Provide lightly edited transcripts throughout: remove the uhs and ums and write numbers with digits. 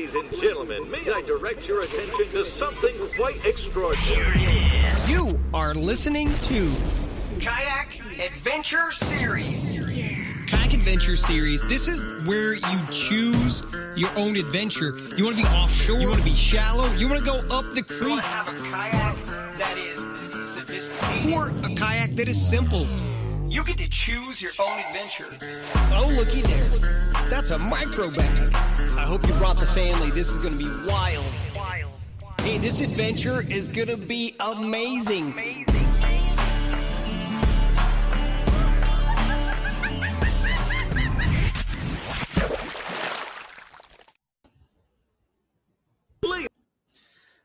Ladies and gentlemen, may I direct your attention to something quite extraordinary. You are listening to Kayak Adventure Series. Kayak Adventure Series. This is where you choose your own adventure. You want to be offshore, you want to be shallow, you want to go up the You want creek, to have a kayak that is sophisticated, or a kayak that is simple. you get to choose your own adventure. Oh, looky there. That's a micro bag. I hope you brought the family. This is going to be wild. Hey, this adventure is going to be amazing.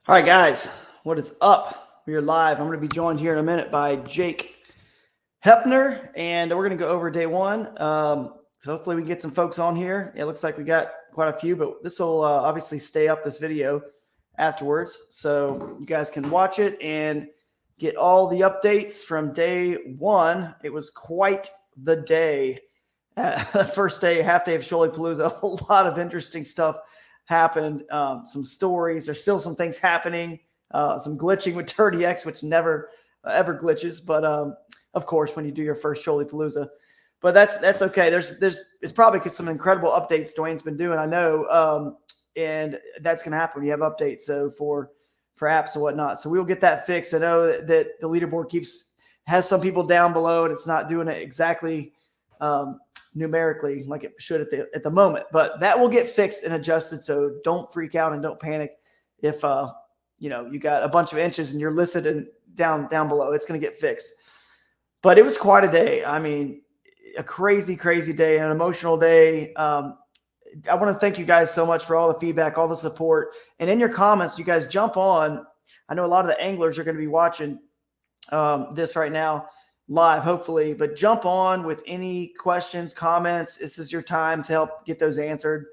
All right, guys, what is up? We are live. I'm going to be joined here in a minute by Jake Hepner, and we're going to go over day one. So hopefully we can get some folks on here. It looks like we got quite a few, but this will obviously stay up, this video, afterwards. So you guys can watch it and get all the updates from day one. It was quite the day. First day, half day of Shoaliepalooza. A lot of interesting stuff happened. Some stories. There's still some things happening. Some glitching with Turdy X, which never ever glitches. But of course, when you do your first Shoaliepalooza. But that's okay. It's probably because some incredible updates Dwayne's been doing, I know. And that's going to happen when you have updates. So for apps and whatnot. So we'll get that fixed. I know that the leaderboard has some people down below, and it's not doing it exactly numerically like it should at the moment, but that will get fixed and adjusted. So don't freak out and don't panic if you got a bunch of inches and you're listed down below. It's going to get fixed. But it was quite a day. I mean, a crazy day, an emotional day. I want to thank you guys so much for all the feedback, all the support, and in your comments, you guys jump on. I know a lot of the anglers are going to be watching this right now live, hopefully, but jump on with any questions, comments. This is your time to help get those answered.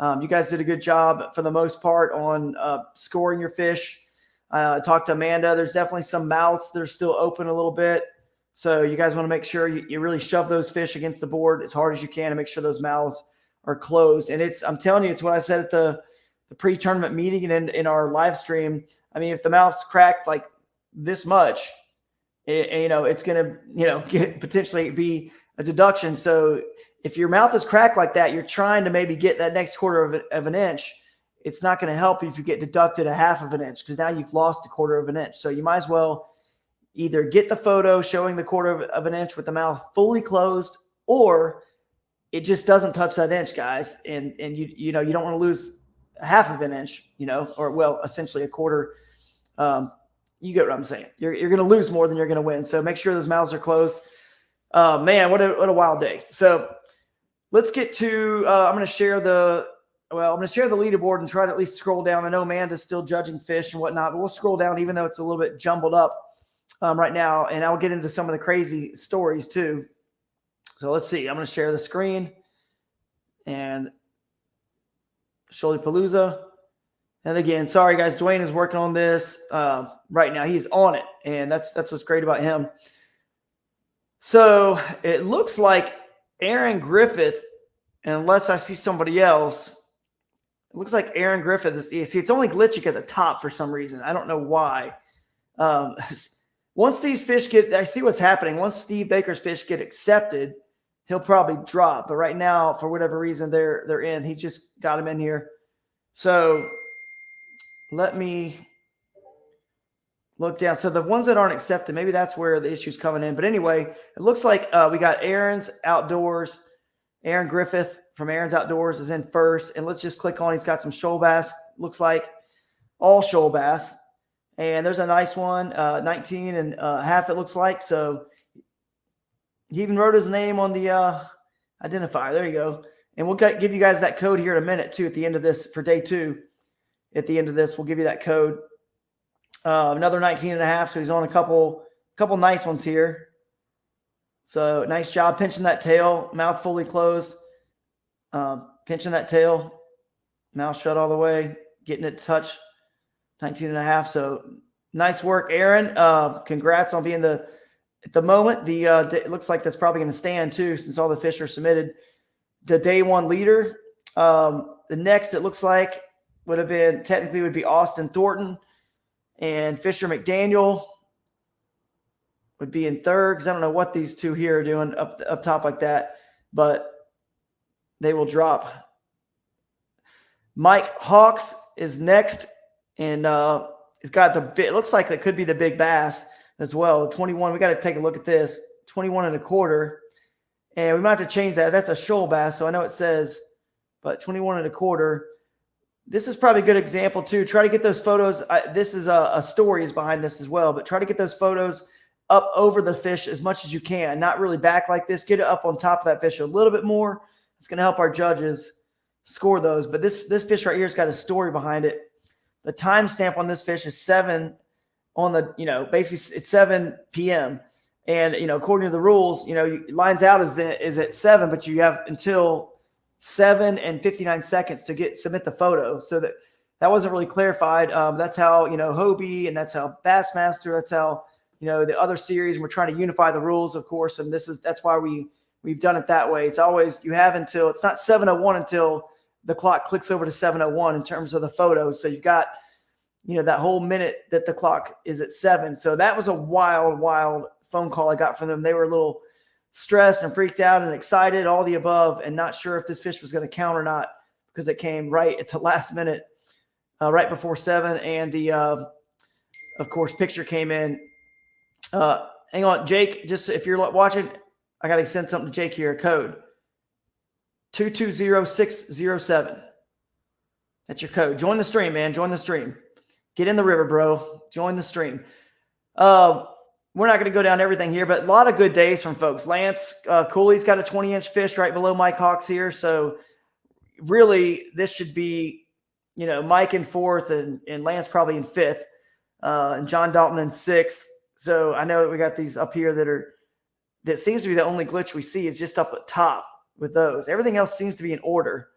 You guys did a good job for the most part on scoring your fish. I talked to Amanda. There's definitely some mouths that are still open a little bit. So you guys want to make sure you really shove those fish against the board as hard as you can and make sure those mouths are closed. And I'm telling you, it's what I said at the pre-tournament meeting and in our live stream. I mean, if the mouth's cracked like this much, it's going to, potentially be a deduction. So if your mouth is cracked like that, you're trying to maybe get that next quarter of an inch. It's not going to help you if you get deducted a half of an inch, because now you've lost a quarter of an inch. So you might as well either get the photo showing the quarter of an inch with the mouth fully closed, or it just doesn't touch that inch, guys. And you don't want to lose a half of an inch, or essentially a quarter. You get what I'm saying. You're going to lose more than you're going to win. So make sure those mouths are closed. Man, what a wild day. So let's get to, I'm going to share the leaderboard and try to at least scroll down. I know Amanda's still judging fish and whatnot, but we'll scroll down even though it's a little bit jumbled up right now. And I'll get into some of the crazy stories too. So let's see. I'm going to share the screen and Shoaliepalooza. And again, sorry guys, Dwayne is working on this right now. He's on it, and that's what's great about him. So it looks like Aaron Griffith, unless I see somebody else, it looks like Aaron Griffith is. You see, it's only glitching at the top for some reason. I don't know why. Once these fish I see what's happening. Once Steve Baker's fish get accepted, he'll probably drop. But right now, for whatever reason, they're in. He just got him in here. So let me look down. So the ones that aren't accepted, maybe that's where the issue's coming in. But anyway, it looks like we got Aaron's Outdoors. Aaron Griffith from Aaron's Outdoors is in first. And let's just click on. He's got some shoal bass. Looks like all shoal bass. And there's a nice one, 19 and a half it looks like. So he even wrote his name on the identifier. There you go. And we'll give you guys that code here in a minute too at the end of this for day two. At the end of this, we'll give you that code. Another 19 and a half. So he's on a couple nice ones here. So nice job pinching that tail, mouth fully closed, pinching that tail, mouth shut all the way, getting it to touch 19 and a half. So nice work, Aaron. Congrats on being at the moment, it looks like that's probably going to stand too, since all the fish are submitted. The day one leader. The next, it looks like would have been technically would be Austin Thornton, and Fisher McDaniel would be in third, because I don't know what these two here are doing up top like that, but they will drop. Mike Hawks is next, and it's got it looks like it could be the big bass as well. 21. We got to take a look at this. 21.25, and we might have to change that. That's a shoal bass, so I know it says, but 21.25. This is probably a good example too. Try to get those photos. This is a story is behind this as well, but try to get those photos up over the fish as much as you can. Not really back like this. Get it up on top of that fish a little bit more. It's going to help our judges score those. But this fish right here has got a story behind it. The timestamp on this fish is 7 on the, basically it's 7 p.m. And, according to the rules, lines out is at 7, but you have until 7 and 59 seconds to submit the photo. So that wasn't really clarified. That's how, Hobie, and that's how Bassmaster, that's how, the other series, and we're trying to unify the rules, of course. And that's why we've done it that way. It's always, you have until, it's not 7:01 until the clock clicks over to 7:01 in terms of the photos. So you've got, that whole minute that the clock is at 7. So that was a wild phone call I got from them. They were a little stressed and freaked out and excited, all the above, and not sure if this fish was going to count or not, because it came right at the last minute, right before 7. And the, of course, picture came in. Hang on, Jake, just if you're watching, I got to send something to Jake here. Code 220607. That's your code. Join the stream, man. Join the stream. Get in the river, bro. Join the stream. We're not going to go down everything here, but a lot of good days from folks. Lance Cooley's got a 20-inch fish right below Mike Hawks here. So really, this should be, Mike in 4th and Lance probably in 5th, and John Dalton in 6th. So I know that we got these up here that seems to be the only glitch we see is just up at top with those. Everything else seems to be in order.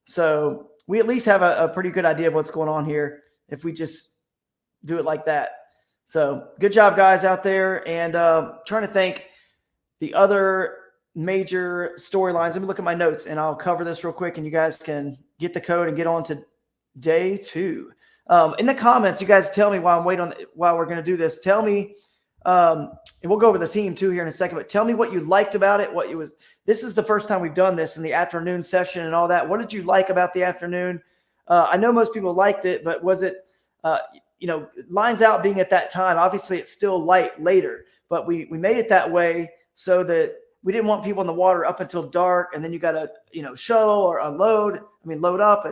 So we at least have a pretty good idea of what's going on here if we just do it like that. So good job, guys, out there. And trying to think the other major storylines. Let me look at my notes, and I'll cover this real quick, and you guys can get the code and get on to day 2. In the comments, you guys tell me while we're going to do this. Tell me, and we'll go over the team too here in a second. But tell me what you liked about it. This is the first time we've done this in the afternoon session and all that. What did you like about the afternoon? I know most people liked it, but was it, lines out being at that time? Obviously, it's still light later, but we made it that way so that we didn't want people in the water up until dark, and then you got to shuttle or unload. Load up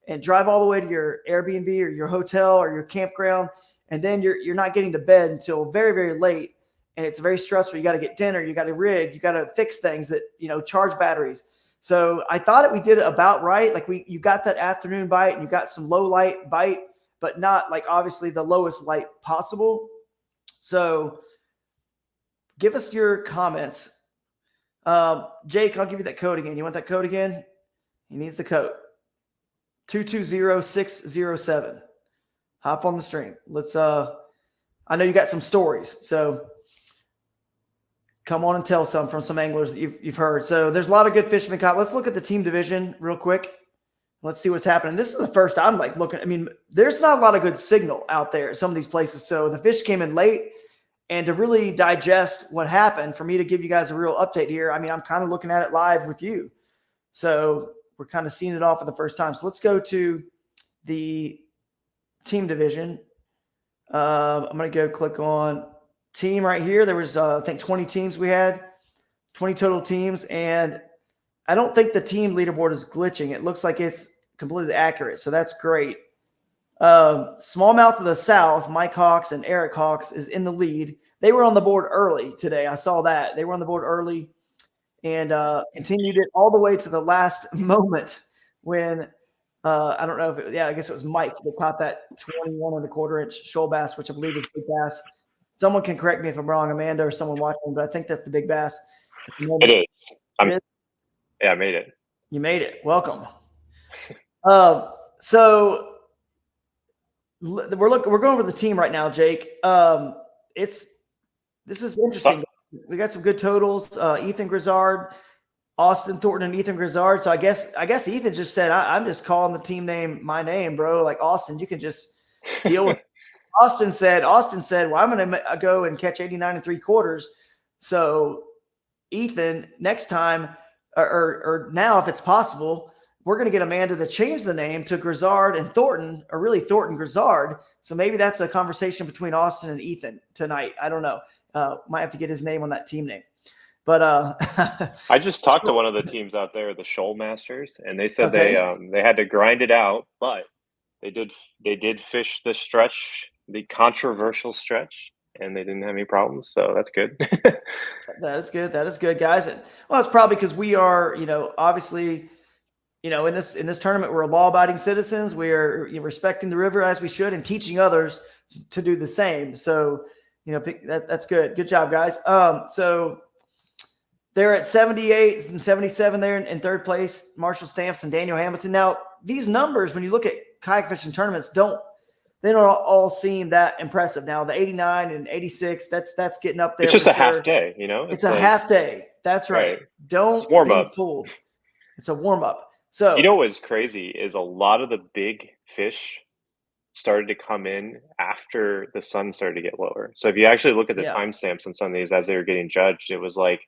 and drive all the way to your Airbnb or your hotel or your campground. And then you're not getting to bed until very, very late. And it's very stressful. You got to get dinner. You got to rig. You got to fix things that, charge batteries. So I thought that we did it about right. Like you got that afternoon bite and you got some low light bite, but not like obviously the lowest light possible. So give us your comments. Jake, I'll give you that code again. You want that code again? He needs the code. 220607. Hop on the stream. Let's I know you got some stories, so come on and tell some from some anglers that you've heard. So there's a lot of good fishermen caught. Let's look at the team division real quick. Let's see what's happening. This is the first I'm looking. There's not a lot of good signal out there at some of these places. So the fish came in late, and to really digest what happened, for me to give you guys a real update here, I'm kind of looking at it live with you. So we're kind of seeing it all for the first time. So let's go to the team division. I'm going to go click on team right here. There was, I think, 20 teams we had, 20 total teams. And I don't think the team leaderboard is glitching. It looks like it's completely accurate. So that's great. Smallmouth of the South, Mike Hawks and Eric Hawks, is in the lead. They were on the board early today. I saw that. They were on the board early and continued it all the way to the last moment when I don't know if I guess it was Mike that caught that 21.25-inch shoal bass, which I believe is big bass. Someone can correct me if I'm wrong, Amanda or someone watching, but I think that's the big bass. It is. Yeah, I made it. You made it. Welcome. So we're going over the team right now, Jake. This is interesting. We got some good totals. Ethan Grizzard Austin Thornton and Ethan Grizzard. So I guess Ethan just said, I'm just calling the team name my name, bro. Like, Austin, you can just deal with it. Austin said, well, I'm going to go and catch 89 3/4. So Ethan, next time, or now, if it's possible, we're going to get Amanda to change the name to Grizzard and Thornton, or really Thornton Grizzard. So maybe that's a conversation between Austin and Ethan tonight. I don't know. Might have to get his name on that team name. But I just talked to one of the teams out there, the Shoal Masters, and they said they had to grind it out, but they did fish the stretch, the controversial stretch, and they didn't have any problems. So that's good. That is good. That is good, guys. And, well, it's probably because we are, obviously, in this tournament, we're law-abiding citizens. We are respecting the river as we should and teaching others to do the same. So, that's good. Good job, guys. So they're at 78 and 77 there in third place, Marshall Stamps and Daniel Hamilton. Now, these numbers, when you look at kayak fishing tournaments, they don't all seem that impressive. Now, the 89 and 86, that's getting up there. It's just a half day, It's a half day. That's right. Don't be fooled. It's a warm-up. So, what's crazy is a lot of the big fish started to come in after the sun started to get lower. So if you actually look at the timestamps on some of these as they were getting judged, it was like,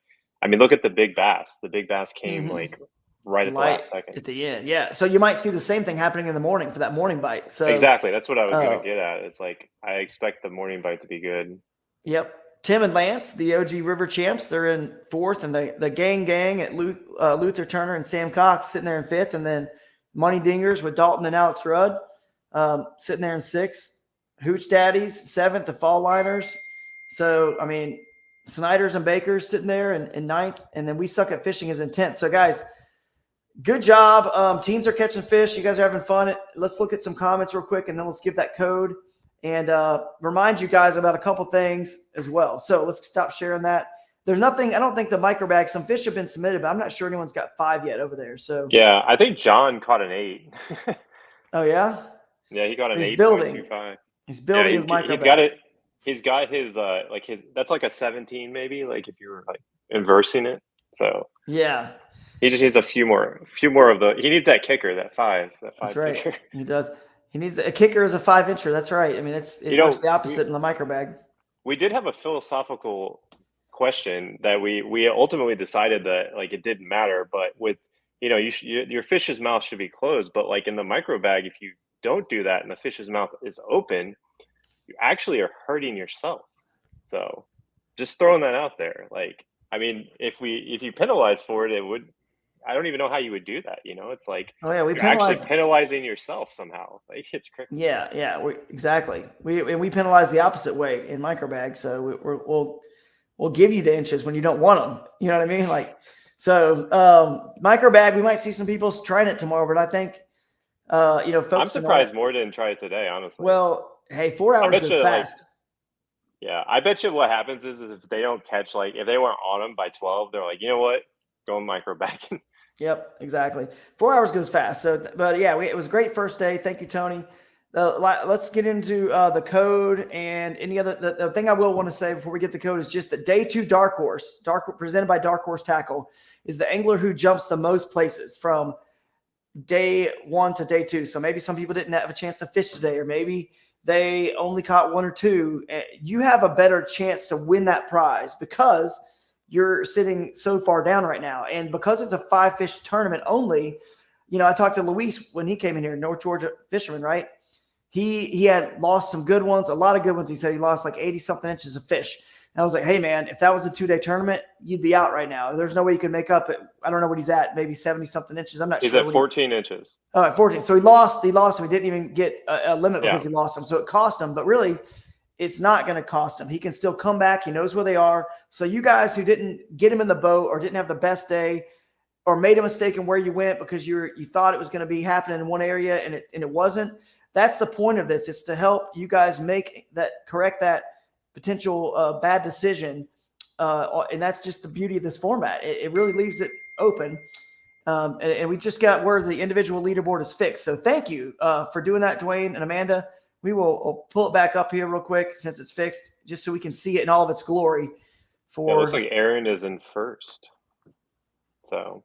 look at the big bass. The big bass came like right at the last second. At the end, yeah. So you might see the same thing happening in the morning for that morning bite. So exactly. That's what I was going to get at. It's like, I expect the morning bite to be good. Yep. Tim and Lance, the OG River champs, they're in fourth, and the gang at Luther Turner and Sam Cox sitting there in fifth, and then Money Dingers with Dalton and Alex Rudd sitting there in sixth. Hooch Daddies, seventh, the Fall Liners. So, Snyders and Bakers sitting there in ninth, and then We Suck at Fishing is in 10th. So, guys, good job. Teams are catching fish. You guys are having fun. Let's look at some comments real quick, and then let's give that code and remind you guys about a couple things as well. So let's stop sharing that. There's nothing. I don't think the microbag. Some fish have been submitted, but I'm not sure anyone's got 5 yet over there. So yeah, I think John caught an 8. Oh yeah. Yeah, he got an 8. He's building his microbag. He's got it. He's got his that's like a 17 maybe. Like if you were like inversing it. So yeah. He just needs a few more of the. He needs that kicker, that 5. That's right. Kicker. He does. He needs a kicker as a 5-incher. That's right. It works the opposite in the microbag. We did have a philosophical question that we ultimately decided that like it didn't matter, but with your fish's mouth should be closed, but like in the microbag, if you don't do that and the fish's mouth is open, you actually are hurting yourself. So just throwing that out there. Like, if you penalize for it, it would. I don't even know how you would do that. It's like, we you're actually penalizing yourself somehow. Like it's crazy. Yeah, exactly. We penalize the opposite way in microbag. So we'll give you the inches when you don't want them. You know what I mean? Like, so microbag, we might see some people trying it tomorrow, but I think folks. I'm surprised more didn't try it today, honestly. Well, hey, 4 hours goes fast. Yeah, I bet you what happens is if they don't catch, like if they weren't on them by 12, they're like, you know what, go microbag. Yep, exactly. 4 hours goes fast. So, but yeah, it was a great first day. Thank you, Tony. Let's get into the code and any other. The thing I will want to say before we get the code is just that day 2 Dark Horse, presented by Dark Horse Tackle, is the angler who jumps the most places from day 1 to day 2. So maybe some people didn't have a chance to fish today, or maybe they only caught 1 or 2. You have a better chance to win that prize because you're sitting so far down right now. And because it's a 5-fish tournament only, I talked to Luis when he came in here, North Georgia fisherman, right? He had lost some good ones, a lot of good ones. He said he lost like 80-something inches of fish. And I was like, hey, man, if that was a 2-day tournament, you'd be out right now. There's no way you could make up it. I don't know what he's at, maybe 70-something inches. I'm not sure. He's at 14 inches. Oh, at 14. So he lost him. He didn't even get a limit because he lost him. So it cost him. But really, it's not going to cost him. He can still come back. He knows where they are. So you guys who didn't get him in the boat or didn't have the best day or made a mistake in where you went because you thought it was going to be happening in one area and it wasn't, that's the point of this. It's to help you guys correct that potential bad decision. And that's just the beauty of this format. It really leaves it open. And we just got word the individual leaderboard is fixed. So thank you for doing that, Dwayne and Amanda. We'll pull it back up here real quick since it's fixed, just so we can see it in all of its glory. It looks like Aaron is in first. So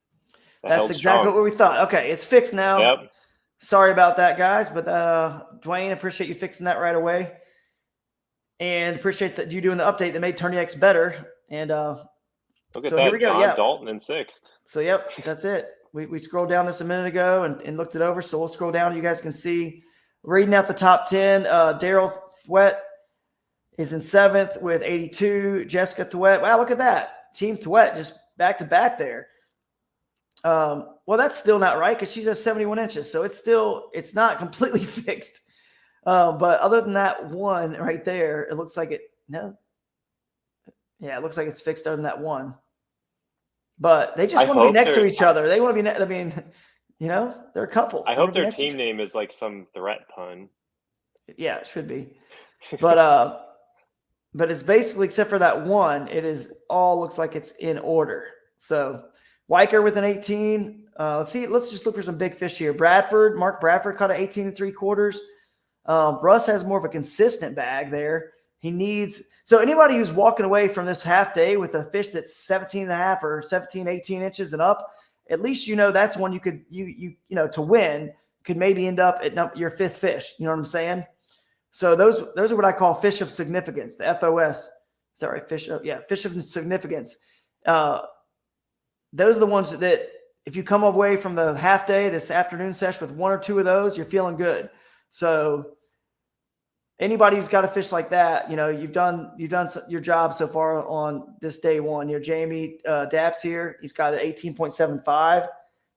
that That's held exactly strong. what we thought. Okay, it's fixed now. Yep. Sorry about that, guys, but Dwayne, appreciate you fixing that right away, and appreciate that you doing the update that made Tourney X better. And Look at so that, here we go. John Yeah. Dalton in 6th. So yep, that's it. We scrolled down this a minute ago and looked it over. So we'll scroll down. You guys can see reading out the top 10. Daryl Thwett is in 7th with 82. Jessica Thwett. Wow, look at that. Team Thwett just back to back there. Well, that's still not right because she's at 71 inches. So it's not completely fixed. But other than that one right there, it looks like it looks like it's fixed other than that one. But they just want to be next to each other. They want to be, I mean, they're a couple. I hope their team name is like some threat pun. Yeah, it should be. But it's basically, except for that one, it is all looks like it's in order. So Weicker with an 18. Let's just look for some big fish here. Mark Bradford caught an 18 3/4. Russ has more of a consistent bag there. So anybody who's walking away from this half day with a fish that's 17 and a half or 17, 18 inches and up, at least that's one you could, to win, could maybe end up at your 5th fish. You know what I'm saying? So those are what I call fish of significance, the FOS. Is that right? Fish of significance. Those are the ones that if you come away from the half day, this afternoon session with 1 or 2 of those, you're feeling good. So anybody who's got a fish like that, you've done your job so far on this day one. Jamie Daps here, he's got an 18.75.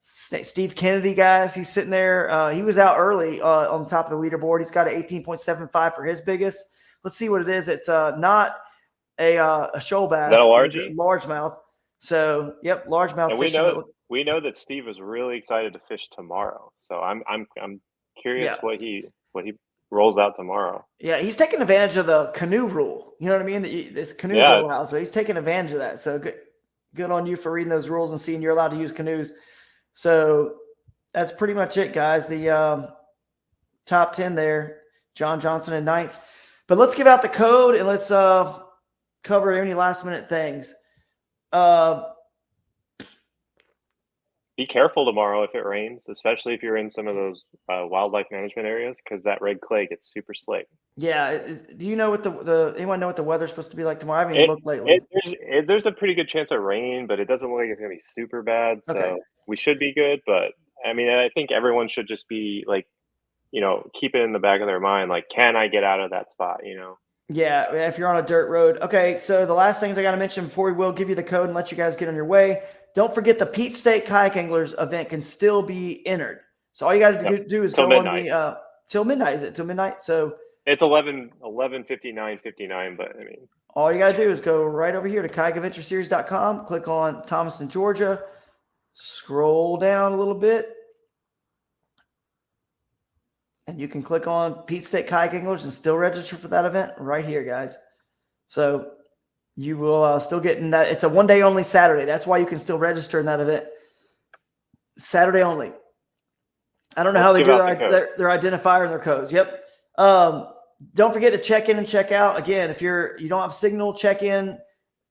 Steve Kennedy, guys, he's sitting there. He was out early on top of the leaderboard. He's got an 18.75 for his biggest. Let's see what it is. It's not a shoal bass. Is that a large? Largemouth. So, yep, largemouth. And we know that Steve is really excited to fish tomorrow. So I'm curious what he rolls out tomorrow. Yeah, he's taking advantage of the canoe rule. You know what I mean? This canoes are allowed, so he's taking advantage of that. So good on you for reading those rules and seeing you're allowed to use canoes. So that's pretty much it, guys. The top 10 there, John Johnson in 9th. But let's give out the code and let's cover any last minute things. Be careful tomorrow if it rains, especially if you're in some of those wildlife management areas, because that red clay gets super slick. Yeah. Do you know what anyone know what the weather's supposed to be like tomorrow? I haven't even looked lately. There's a pretty good chance of rain, but it doesn't look like it's going to be super bad. So we should be good. But I mean, I think everyone should just be like, keep it in the back of their mind. Like, can I get out of that spot? Yeah, if you're on a dirt road. Okay, so the last things I got to mention before we will give you the code and let you guys get on your way. Don't forget the Peach State Kayak Anglers event can still be entered. So all you got to do is go midnight. On the till midnight. Is it till midnight? So it's 11:59:59. But I mean, all you got to do is go right over here to kayakadventureseries.com. Click on Thomaston, Georgia. Scroll down a little bit. And you can click on Peach State Kayak Anglers and still register for that event right here, guys. So you will still get in that. It's a one day only Saturday. That's why you can still register in that event. Saturday only. I don't know how they do their identifier and their codes. Yep. Don't forget to check in and check out. Again, if you don't have signal, check in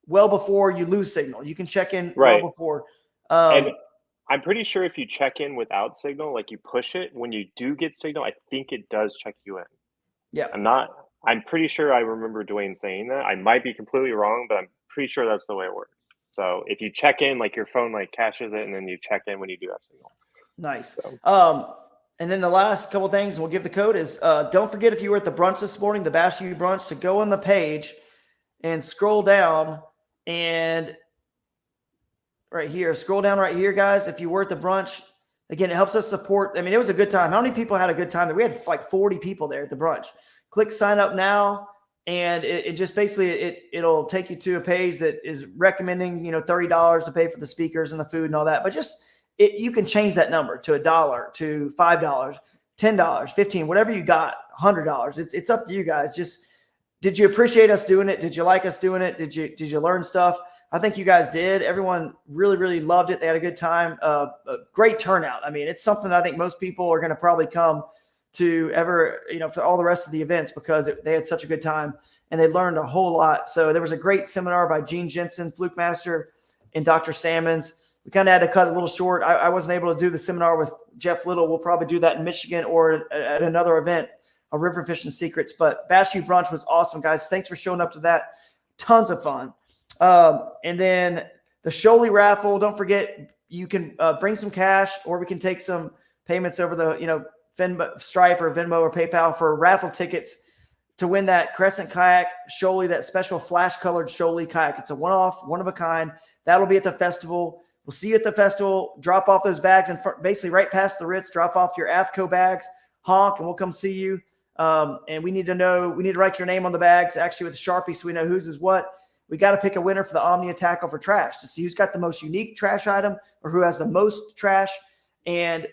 well before you lose signal. You can check in well before. And I'm pretty sure if you check in without signal, like you push it, when you do get signal, I think it does check you in. Yeah. I'm pretty sure I remember Dwayne saying that. I might be completely wrong, but I'm pretty sure that's the way it works. So if you check in, like your phone like caches it, and then you check in when you do have signal. Nice. And then the last couple things, we'll give the code is, don't forget if you were at the brunch this morning, the Bass U brunch, to go on the page and scroll down and scroll down right here, guys. If you were at the brunch, again, it helps us support. I mean, it was a good time. How many people had a good time there? We had like 40 people there at the brunch. Click sign up now. And it just basically, it'll take you to a page that is recommending, $30 to pay for the speakers and the food and all that. But you can change that number to $1, to $5, $10, $15, whatever you got, $100. It's up to you guys. Just, did you appreciate us doing it? Did you like us doing it? Did you learn stuff? I think you guys did. Everyone really, really loved it. They had a good time. A great turnout. I mean, it's something that I think most people are going to probably come to for all the rest of the events because they had such a good time and they learned a whole lot. So there was a great seminar by Gene Jensen, Fluke Master, and Dr. Salmons. we kind of had to cut it a little short. I wasn't able to do the seminar with Jeff Little. We'll probably do that in Michigan or at another event, a River Fishing Secrets. But Bass U Brunch was awesome, guys. Thanks for showing up to that. Tons of fun. And then the Shoalie raffle, don't forget, you can bring some cash, or we can take some payments over the, Stripe or Venmo or PayPal for raffle tickets to win that Crescent Kayak Shoalie, that special flash-colored Shoalie kayak. It's a one-off, one-of-a-kind. That'll be at the festival. We'll see you at the festival. Drop off those bags and basically right past the Ritz. Drop off your AFCO bags, honk, and we'll come see you. And we need to write your name on the bags, actually with a Sharpie, so we know whose is what. We got to pick a winner for the Omnia Tackle for Trash to see who's got the most unique trash item or who has the most trash. And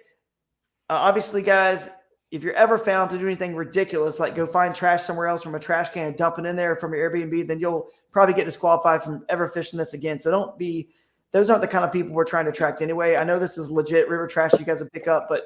obviously, guys, if you're ever found to do anything ridiculous, like go find trash somewhere else from a trash can and dump it in there from your Airbnb, then you'll probably get disqualified from ever fishing this again. So those aren't the kind of people we're trying to attract anyway. I know this is legit river trash you guys will pick up, but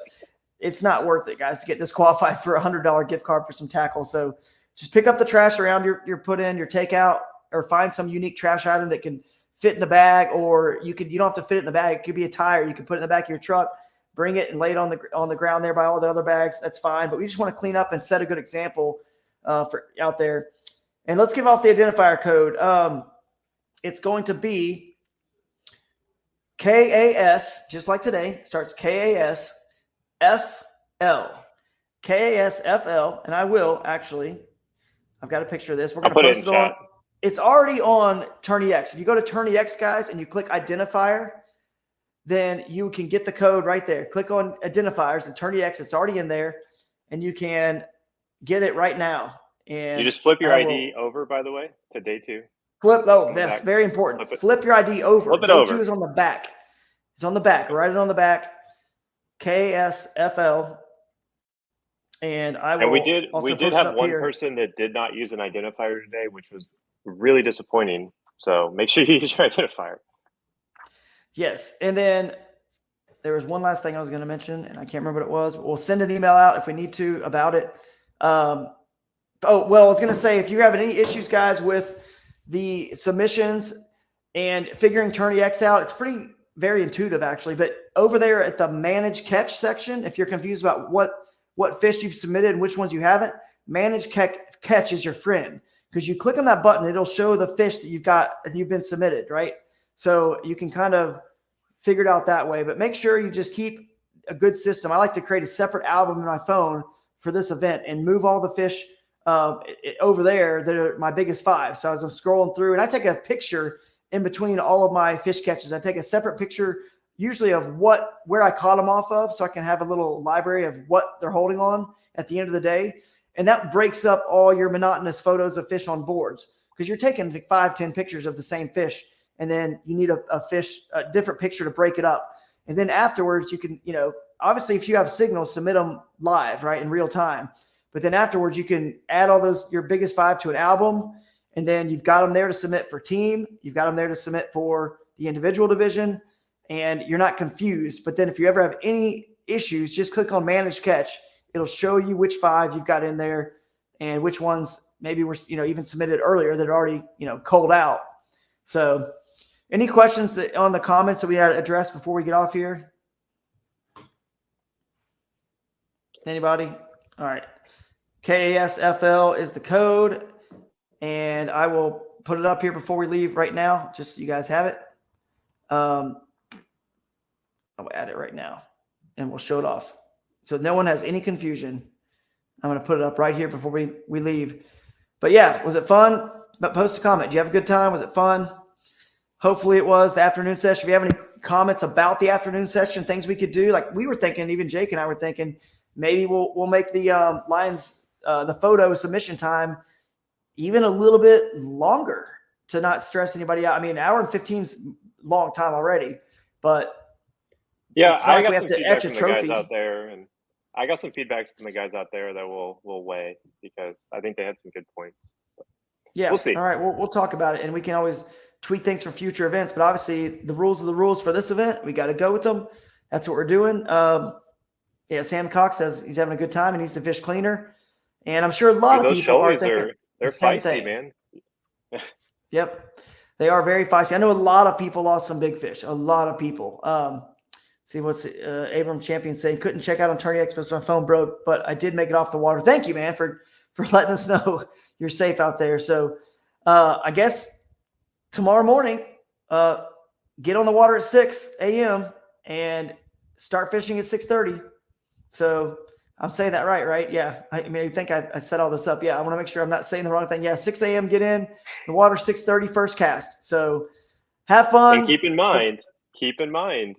it's not worth it, guys, to get disqualified for a $100 gift card for some tackle. So just pick up the trash around your put in, your takeout, or find some unique trash item that can fit in the bag, or you don't have to fit it in the bag. It could be a tire. You can put it in the back of your truck, bring it and lay it on the ground there by all the other bags. That's fine. But we just want to clean up and set a good example for out there. And let's give off the identifier code. It's going to be KAS, just like today. Starts KASFL. KASFL. And I've got a picture of this. We're going to post it on. It's already on TourneyX. If you go to TourneyX, guys, and you click identifier, then you can get the code right there. Click on identifiers and TourneyX. It's already in there, and you can get it right now. And you just flip your ID over, by the way, to day 2. That's very important. Flip your ID over. Flip it day over. 2 is on the back. It's on the back. Write it on the back. KSFL. And we did have one person that did not use an identifier today, which was really disappointing. So make sure you use your identifier. Yes. And then there was one last thing I was going to mention, and I can't remember what it was. We'll send an email out if we need to about it. I was going to say, if you have any issues, guys, with the submissions and figuring TourneyX out, it's very intuitive, actually. But over there at the Manage Catch section, if you're confused about what fish you've submitted and which ones you haven't, Manage Catch is your friend, because you click on that button, it'll show the fish that you've been submitted, right? So you can kind of figure it out that way. But make sure you just keep a good system. I like to create a separate album in my phone for this event and move all the fish over there that are my biggest 5. So as I'm scrolling through, and I take a picture in between all of my fish catches. I take a separate picture usually of where I caught them off of, so I can have a little library of what they're holding on at the end of the day. And that breaks up all your monotonous photos of fish on boards, because you're taking 5-10 pictures of the same fish, and then you need a different picture to break it up. And then afterwards you can, obviously if you have signals, submit them live, right, in real time. But then afterwards you can add all your biggest 5 to an album, and then you've got them there to submit for team. You've got them there to submit for the individual division, and you're not confused. But then if you ever have any issues, just click on Manage Catch. It'll show you which 5 you've got in there and which ones maybe were, even submitted earlier that are already, culled out. So any questions on the comments that we had to address before we get off here? Anybody? All right. KASFL is the code, and I will put it up here before we leave right now, just so you guys have it. I'll add it right now, and we'll show it off, so no one has any confusion. I'm going to put it up right here before we leave. But yeah, was it fun? But post a comment. Did you have a good time? Was it fun? Hopefully it was. The afternoon session. If you have any comments about the afternoon session, things we could do, like we were thinking, even Jake and I were thinking, maybe we'll make the Lions the photo submission time even a little bit longer to not stress anybody out. I mean, an hour and 15 is a long time already, but yeah, I got some feedback from the guys out there, and I got some feedback from the guys out there that we'll weigh, because I think they had some good points. Yeah, we'll see. All right, we'll talk about it, and we can always tweak things for future events. But obviously, the rules are the rules for this event. We got to go with them. That's what we're doing. Yeah, Sam Cox says he's having a good time and needs to fish cleaner, and I'm sure a lot of people are thinking they're the same feisty, thing. man. Yep. They are very feisty. I know a lot of people lost some big fish. A lot of people. See what's Abram Champion saying. Couldn't check out on Tourney X because my phone broke, but I did make it off the water. Thank you, man, for letting us know you're safe out there. So I guess tomorrow morning, get on the water at 6 a.m. and start fishing at 6:30. So I'm saying that right? Yeah. I mean, I think I set all this up. Yeah. I want to make sure I'm not saying the wrong thing. Yeah. 6 a.m. get in the water, 6:30 first cast. So have fun. And keep in mind,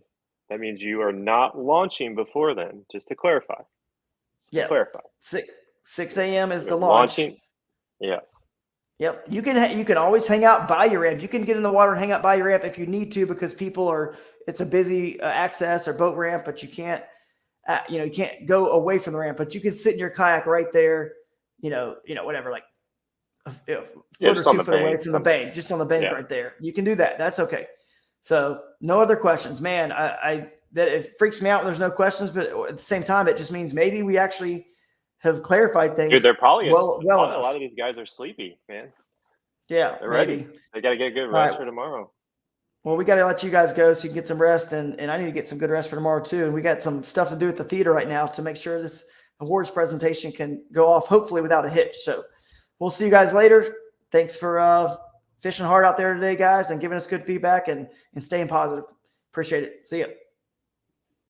that means you are not launching before then, just to clarify. Yeah. Clarify. 6 a.m. is the launch. Launching. Yeah. Yep. You can always hang out by your ramp. You can get in the water and hang out by your ramp if you need to, because it's a busy access or boat ramp, but you can't, you can't go away from the ramp, but you can sit in your kayak right there, whatever, like a foot or 2 foot away from the bank, just on the bank right there. You can do that. That's okay. So no other questions, man. That it freaks me out when there's no questions, but at the same time, it just means maybe we actually have clarified things. Dude, they're probably well a lot of these guys are sleepy, man. Yeah, they're maybe. ready. They got to get good rest for tomorrow. Well, we got to let you guys go so you can get some rest, and I need to get some good rest for tomorrow too. And we got some stuff to do at the theater right now to make sure this awards presentation can go off, hopefully without a hitch. So we'll see you guys later. Thanks for fishing hard out there today, guys, and giving us good feedback and staying positive. Appreciate it. See ya.